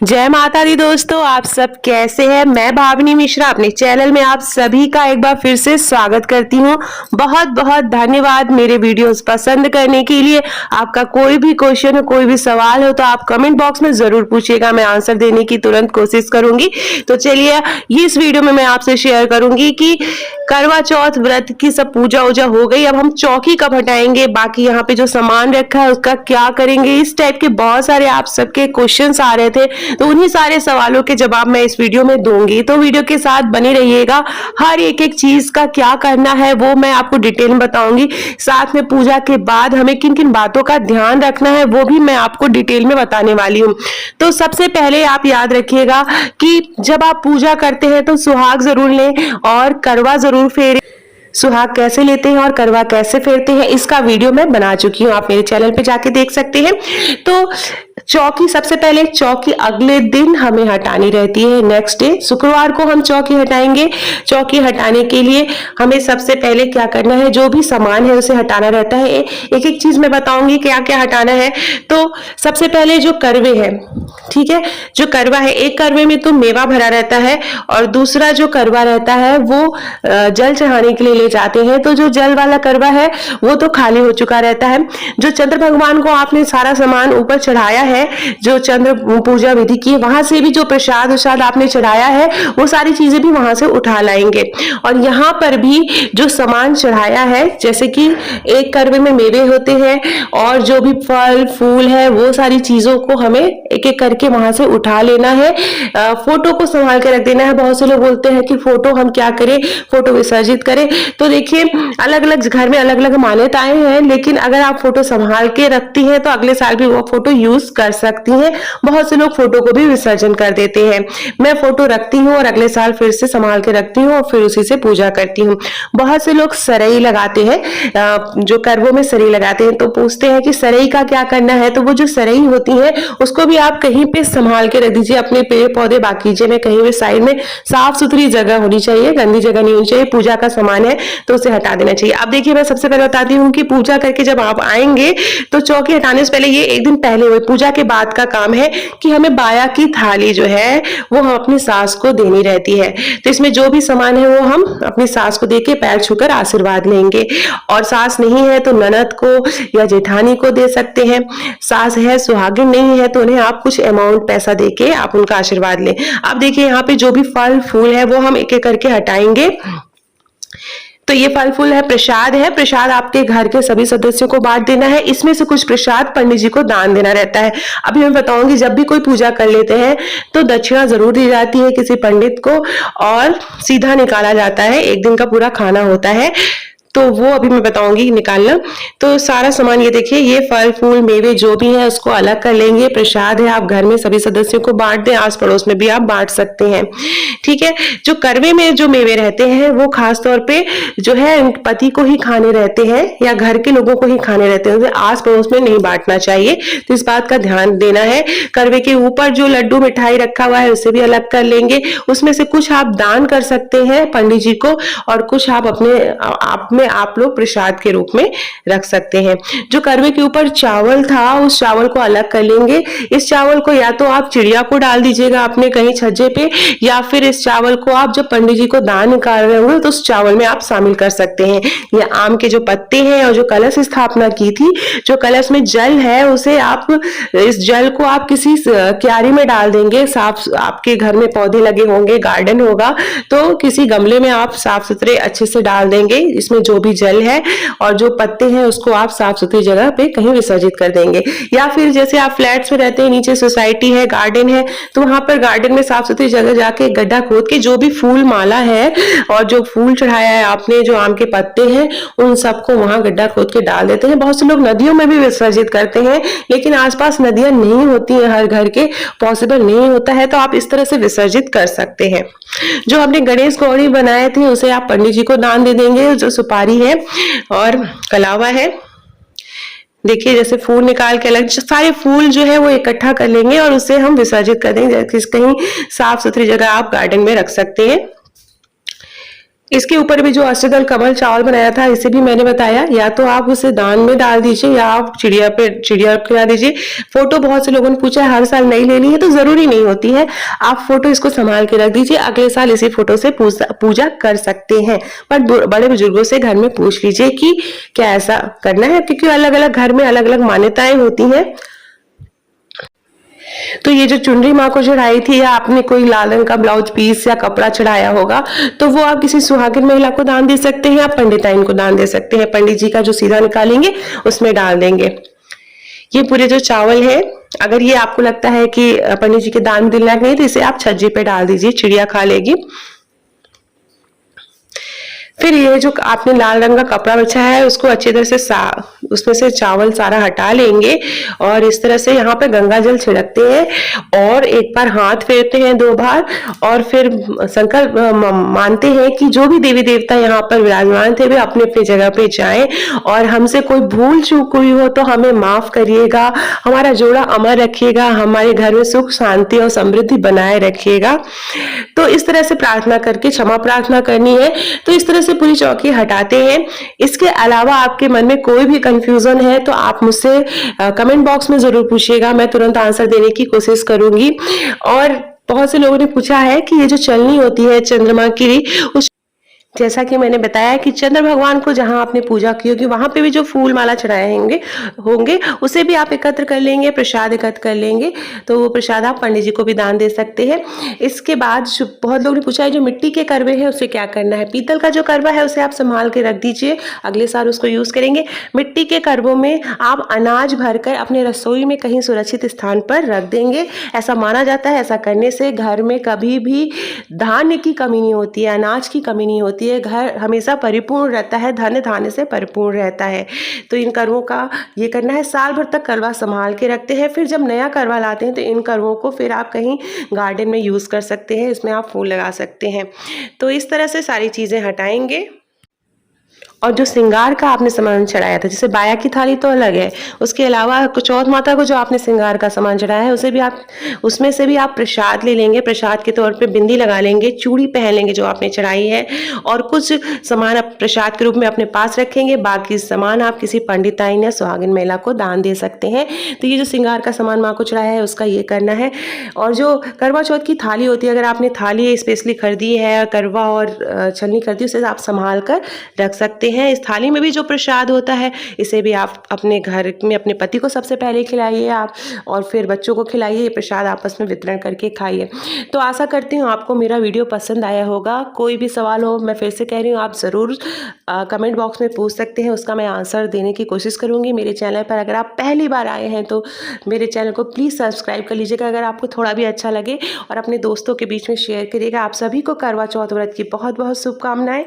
जय माता दी दोस्तों, आप सब कैसे हैं। मैं भावनी मिश्रा अपने चैनल में आप सभी का एक बार फिर से स्वागत करती हूं। बहुत बहुत धन्यवाद मेरे वीडियोस पसंद करने के लिए। आपका कोई भी क्वेश्चन हो, कोई भी सवाल हो तो आप कमेंट बॉक्स में जरूर पूछिएगा, मैं आंसर देने की तुरंत कोशिश करूंगी। तो चलिए इस वीडियो में मैं आपसे शेयर करूंगी कि करवा चौथ व्रत की सब पूजा वूजा हो गई, अब हम चौकी कब हटाएंगे, बाकी यहाँ पे जो सामान रखा है उसका क्या करेंगे। इस टाइप के बहुत सारे आप सबके क्वेश्चंस आ रहे थे, तो उन्हीं सारे सवालों के जवाब मैं इस वीडियो में दूंगी। तो वीडियो के साथ बने रहिएगा। हर एक एक चीज का क्या करना है वो मैं आपको डिटेल में बताऊंगी। साथ में पूजा के बाद हमें किन किन बातों का ध्यान रखना है वो भी मैं आपको डिटेल में बताने वाली हूँ। तो सबसे पहले आप याद रखिएगा कि जब आप पूजा करते हैं तो सुहाग जरूर लें और करवा जरूर फेरें। सुहाग कैसे लेते हैं और करवा कैसे फेरते हैं इसका वीडियो मैं बना चुकी हूँ, आप मेरे चैनल पे जाके देख सकते हैं। तो चौकी, सबसे पहले चौकी अगले दिन हमें हटानी रहती है। नेक्स्ट डे शुक्रवार को हम चौकी हटाएंगे। चौकी हटाने के लिए हमें सबसे पहले क्या करना है, जो भी सामान है उसे हटाना रहता है। एक एक चीज मैं बताऊंगी क्या क्या हटाना है। तो सबसे पहले जो करवे है, ठीक है, जो करवा है, एक करवे में तो मेवा भरा रहता है और दूसरा जो करवा रहता है वो जल चढ़ाने के लिए ले जाते हैं। तो जो जल वाला करवा है वो तो खाली हो चुका रहता है। जो चंद्र भगवान को आपने सारा सामान ऊपर चढ़ाया है, जो चंद्र पूजा विधि की, वहां से भी जो प्रसाद उसाद आपने चढ़ाया है वो सारी चीजें भी वहां से उठा लाएंगे। और यहाँ पर भी जो सामान चढ़ाया है, जैसे कि एक करवे में मेवे होते हैं और जो भी फल फूल है वो सारी चीजों को हमें एक एक करके वहां से उठा लेना है। फोटो को संभाल के रख देना है। बहुत से लोग बोलते हैं कि फोटो हम क्या करें, फोटो विसर्जित करें। तो देखिए अलग अलग घर में अलग अलग मान्यताएं हैं, लेकिन अगर आप फोटो संभाल के रखती हैं तो अगले साल भी वो फोटो यूज कर सकती हैं। बहुत से लोग फोटो को भी विसर्जन कर देते हैं। मैं फोटो रखती हूँ और अगले साल फिर से संभाल के रखती हूँ और फिर उसी से पूजा करती हूँ। बहुत से लोग सरई लगाते हैं, जो करवों में सरई लगाते हैं, तो पूछते हैं कि सरई का क्या करना है। तो वो जो सरई होती है उसको भी आप कहीं पे संभाल के रख दीजिए, अपने पेड़ पौधे बागीचे में कहीं भी साइड में साफ सुथरी जगह होनी चाहिए, गंदी जगह नहीं होनी चाहिए। पूजा का सामान है तो उसे हटा देना चाहिए। अब देखिए मैं सबसे पहले बताती हूँ कि पूजा करके जब आप आएंगे तो चौकी हटाने से पहले, ये एक दिन पहले हुए पूजा के बाद का काम है कि हमें बाया की थाली जो है वो हम अपनी सास को देनी रहती है। तो इसमें जो भी सामान है वो हम अपनी सास को देके पैर छूकर आशीर्वाद लेंगे। और सास नहीं है तो ननद को या जेठानी को दे सकते हैं। सास है, सुहागिन नहीं है, तो उन्हें आप कुछ अमाउंट पैसा देके आप उनका आशीर्वाद लें। अब देखिए यहाँ पे जो भी फल फूल है वो हम एक एक करके हटाएंगे। तो ये फल फूल है, प्रसाद है। प्रसाद आपके घर के सभी सदस्यों को बांट देना है। इसमें से कुछ प्रसाद पंडित जी को दान देना रहता है। अभी मैं बताऊंगी, जब भी कोई पूजा कर लेते हैं तो दक्षिणा जरूर दी जाती है किसी पंडित को और सीधा निकाला जाता है। एक दिन का पूरा खाना होता है, तो वो अभी मैं बताऊंगी निकालना। तो सारा सामान ये देखिए, ये फल फूल मेवे जो भी है उसको अलग कर लेंगे। प्रसाद है, आप घर में सभी सदस्यों को बांट दें, आस पड़ोस में भी आप बांट सकते हैं, ठीक है। जो करवे में जो मेवे रहते हैं वो खास तौर पे जो है पति को ही खाने रहते हैं या घर के लोगों को ही खाने रहते हैं, आस पड़ोस में नहीं बांटना चाहिए। तो इस बात का ध्यान देना है। करवे के ऊपर जो लड्डू मिठाई रखा हुआ है उसे भी अलग कर लेंगे। उसमें से कुछ आप दान कर सकते हैं पंडित जी को और कुछ आप अपने आप में आप लोग प्रसाद के रूप में रख सकते हैं। जो करवे के ऊपर चावल था उस चावल को अलग कर लेंगे। इस चावल को या तो आप चिड़िया को डाल दीजिएगा अपने कहीं छज्जे पे, या फिर इस चावल को आप जब पंडित जी को दान निकाल रहे होंगे तो उस चावल में आप शामिल कर सकते हैं। या आम के जो पत्ते हैं और जो कलश स्थापना की थी, जो कलश में जल है उसे आप, इस जल को आप किसी क्यारी में डाल देंगे। साफ, आपके घर में पौधे लगे होंगे, गार्डन होगा, तो किसी गमले में आप साफ सुथरे अच्छे से डाल देंगे। इसमें जो भी जल है और जो पत्ते हैं उसको आप साफ सुथरी जगह पे कहीं विसर्जित कर देंगे। या फिर जैसे आप फ्लैट्स में रहते हैं, नीचे सोसाइटी है, गार्डन है, तो वहां पर गार्डन में साफ सुथरी जगह जाके गड्ढा खोद के जो भी फूल माला है और जो फूल चढ़ाया है आपने, जो आम के पत्ते हैं, उन सबको वहां गड्ढा खोद के डाल देते हैं। बहुत से लोग नदियों में भी विसर्जित करते हैं, लेकिन आसपास नदियां नहीं होती हैं, हर घर के पॉसिबल नहीं होता है, तो आप इस तरह से विसर्जित कर सकते हैं। जो हमने गणेश गौरी बनाए थे उसे आप पंडित जी को दान दे देंगे। जो सुपारी है और कलावा है, देखिए जैसे फूल निकाल के अलग सारे फूल जो है वो इकट्ठा कर लेंगे और उसे हम विसर्जित कर देंगे। कहीं साफ सुथरी जगह आप गार्डन में रख सकते हैं। इसके ऊपर भी जो अष्टदल कमल चावल बनाया था, इसे भी मैंने बताया, या तो आप उसे दान में डाल दीजिए या आप चिड़िया खिला दीजिए। फोटो बहुत से लोगों ने पूछा है, हर साल नई लेनी है, तो जरूरी नहीं होती है। आप फोटो इसको संभाल के रख दीजिए, अगले साल इसी फोटो से पूजा कर सकते हैं। पर बड़े बुजुर्गों से घर में पूछ लीजिए कि क्या ऐसा करना है, क्योंकि अलग अलग घर में अलग अलग मान्यताएं होती हैं। तो ये जो चुनरी माँ को चढ़ाई थी, या आपने कोई लाल रंग का ब्लाउज पीस या कपड़ा चढ़ाया होगा, तो वो आप किसी सुहागिन महिला को दान दे सकते हैं, आप पंडिताइन को दान दे सकते हैं। पंडित जी का जो सीधा निकालेंगे उसमें डाल देंगे। ये पूरे जो चावल है, अगर ये आपको लगता है कि पंडित जी के दान में दिलना नहीं, तो इसे आप छज्जे पे डाल दीजिए, चिड़िया खा लेगी। फिर ये जो आपने लाल रंग का कपड़ा बिछाया है, उसको अच्छी तरह से उसमें से चावल सारा हटा लेंगे और इस तरह से यहाँ पे गंगा जल छिड़कते हैं और एक बार हाथ फेरते हैं 2 बार, और फिर संकल्प मानते हैं कि जो भी देवी देवता यहाँ पर विराजमान थे वे अपने अपनी जगह पे जाएं, और हमसे कोई भूल चूक हुई हो तो हमें माफ करिएगा, हमारा जोड़ा अमर रखिएगा, हमारे घर में सुख शांति और समृद्धि बनाए रखिएगा। तो इस तरह से प्रार्थना करके क्षमा प्रार्थना करनी है। तो इस तरह से पूरी चौकी हटाते हैं। इसके अलावा आपके मन में कोई भी कंफ्यूजन है तो आप मुझसे कमेंट बॉक्स में जरूर पूछिएगा, मैं तुरंत आंसर देने की कोशिश करूंगी। और बहुत से लोगों ने पूछा है कि ये जो चलनी होती है चंद्रमा की, उस जैसा कि मैंने बताया कि चंद्र भगवान को जहां आपने पूजा की होगी वहां पे भी जो फूल माला चढ़ाए होंगे उसे भी आप एकत्र कर लेंगे, प्रसाद एकत्र कर लेंगे। तो वो प्रसाद आप पंडित जी को भी दान दे सकते हैं। इसके बाद बहुत लोगों ने पूछा है जो मिट्टी के करवे है उसे क्या करना है। पीतल का जो करवा है उसे आप संभाल के रख दीजिए, अगले साल उसको यूज करेंगे। मिट्टी के करवों में आप अनाज भरकर अपने रसोई में कहीं सुरक्षित स्थान पर रख देंगे। ऐसा माना जाता है, ऐसा करने से घर में कभी भी धान्य की कमी नहीं होती है, अनाज की कमी नहीं होती है, घर हमेशा परिपूर्ण रहता है, धन धान्य से परिपूर्ण रहता है। तो इन करवों का ये करना है, साल भर तक करवा संभाल के रखते हैं। फिर जब नया करवा लाते हैं तो इन करवों को फिर आप कहीं गार्डन में यूज़ कर सकते हैं, इसमें आप फूल लगा सकते हैं। तो इस तरह से सारी चीज़ें हटाएंगे। और जो श्रृंगार का आपने सामान चढ़ाया था, जैसे बाया की थाली तो अलग है, उसके अलावा चौथ माता को जो आपने श्रृंगार का सामान चढ़ाया है उसे भी आप, उसमें से भी आप प्रसाद ले लेंगे, प्रसाद के तौर पे बिंदी लगा लेंगे, चूड़ी पहन लेंगे जो आपने चढ़ाई है, और कुछ सामान आप प्रसाद के रूप में अपने पास रखेंगे, बाकी सामान आप किसी पंडिताइन या सुहागिन महिला को दान दे सकते हैं। तो ये जो श्रृंगार का सामान माँ को चढ़ाया है उसका ये करना है। और जो करवा चौथ की थाली होती है, अगर आपने थाली स्पेशली खरीदी है, करवा और छलनी खरीदी, उसे आप संभाल कर रख सकते हैं। इस थाली में भी जो प्रसाद होता है इसे भी आप अपने घर में अपने पति को सबसे पहले खिलाइए आप, और फिर बच्चों को खिलाइए, ये प्रसाद आपस में वितरण करके खाइए। तो आशा करती हूँ आपको मेरा वीडियो पसंद आया होगा। कोई भी सवाल हो, मैं फिर से कह रही हूँ, आप ज़रूर कमेंट बॉक्स में पूछ सकते हैं, उसका मैं आंसर देने की कोशिश करूँगी। मेरे चैनल पर अगर आप पहली बार आए हैं तो मेरे चैनल को प्लीज़ सब्सक्राइब कर लीजिएगा अगर आपको थोड़ा भी अच्छा लगे, और अपने दोस्तों के बीच में शेयर करिएगा। आप सभी को करवा चौथ व्रत की बहुत बहुत शुभकामनाएं।